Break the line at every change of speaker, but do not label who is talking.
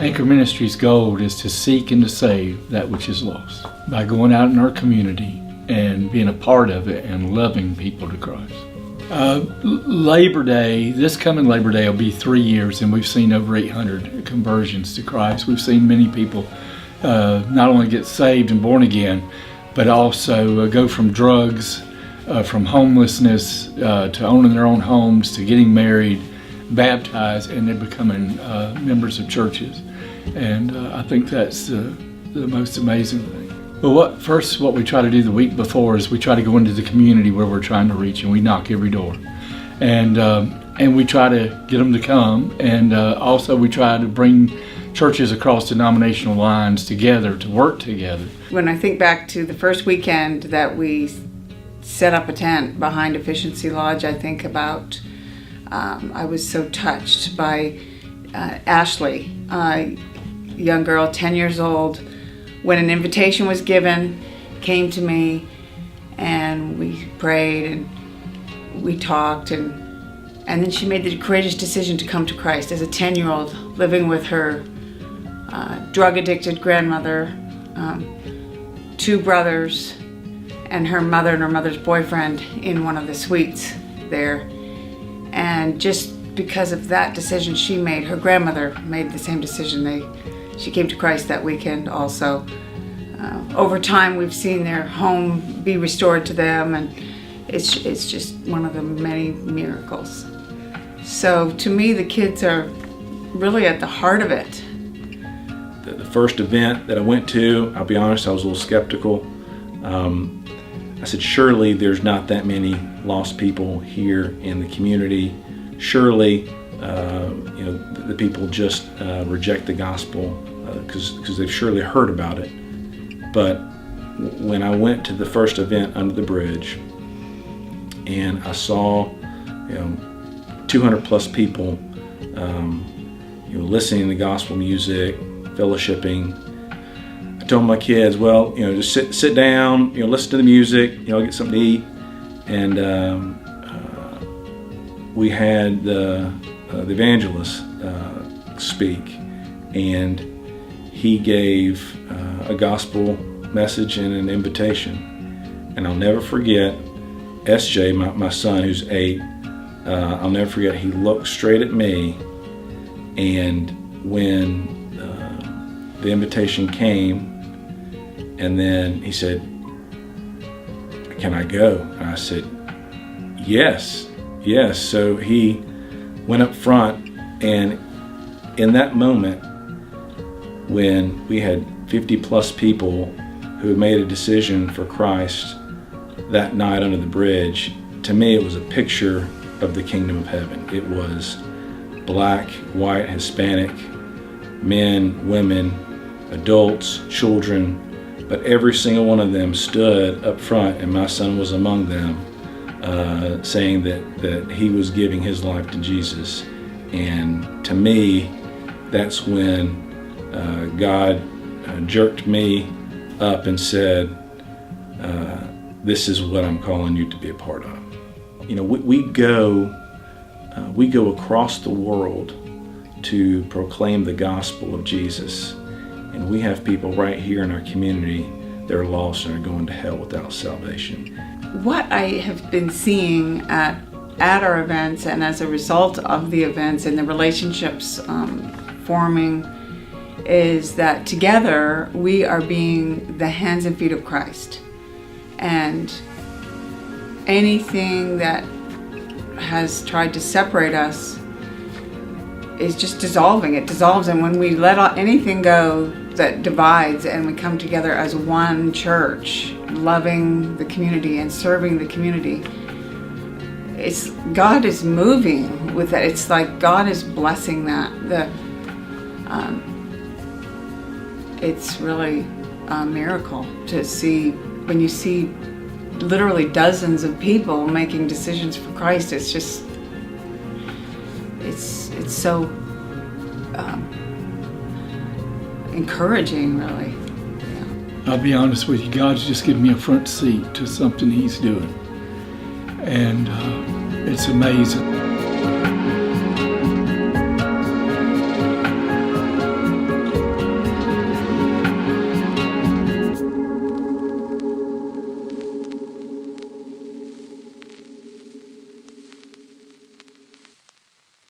Anchor Ministries' goal is to seek and to save that which is lost by going out in our community and being a part of it and loving people to Christ. Labor Day, this coming Labor Day will be 3 years, and we've seen over 800 conversions to Christ. We've seen many people not only get saved and born again, but also go from drugs, from homelessness, to owning their own homes, to getting married, baptized, and then becoming members of churches. And I think that's the most amazing thing. But what we try to do the week before is we try to go into the community where we're trying to reach, and we knock every door. And we try to get them to come, and also we try to bring churches across denominational lines together to work together.
When I think back to the first weekend that we set up a tent behind Efficiency Lodge, I think about I was so touched by Ashley, a young girl, 10 years old, when an invitation was given, came to me, and we prayed and we talked, and then she made the courageous decision to come to Christ as a 10-year-old, living with her drug-addicted grandmother, 2 brothers, and her mother and her mother's boyfriend in one of the suites there. And just because of that decision she made, her grandmother made the same decision. She came to Christ that weekend also. Over time, we've seen their home be restored to them, and it's just one of the many miracles. So to me, the kids are really at the heart of it.
The first event that I went to, I'll be honest, I was a little skeptical. I said, surely there's not that many lost people here in the community. Surely, the people just reject the gospel because they've surely heard about it. But when I went to the first event under the bridge, and I saw, 200 plus people, listening to gospel music, fellowshipping. I told my kids, well, just sit down, listen to the music, get something to eat. And we had the evangelist speak, and he gave a gospel message and an invitation. And I'll never forget SJ, my son, who's 8. I'll never forget, he looked straight at me, and when the invitation came, and then he said, "Can I go?" And I said, yes. So he went up front, and in that moment, when we had 50 plus people who had made a decision for Christ that night under the bridge, to me it was a picture of the kingdom of heaven. It was black, white, Hispanic, men, women, adults, children, but every single one of them stood up front, and my son was among them, saying that he was giving his life to Jesus. And to me, that's when God jerked me up and said, this is what I'm calling you to be a part of. We go across the world to proclaim the gospel of Jesus, and we have people right here in our community that are lost and are going to hell without salvation.
What I have been seeing at our events, and as a result of the events and the relationships forming, is that together we are being the hands and feet of Christ. And anything that has tried to separate us is just dissolving. It dissolves, and when we let anything go that divides, and we come together as one church, loving the community and serving the community, God is moving with that. It's like God is blessing that. It's really a miracle to see, when you see literally dozens of people making decisions for Christ. It's just, it's so encouraging, really. Yeah.
I'll be honest with you, God's just given me a front seat to something He's doing. And it's amazing.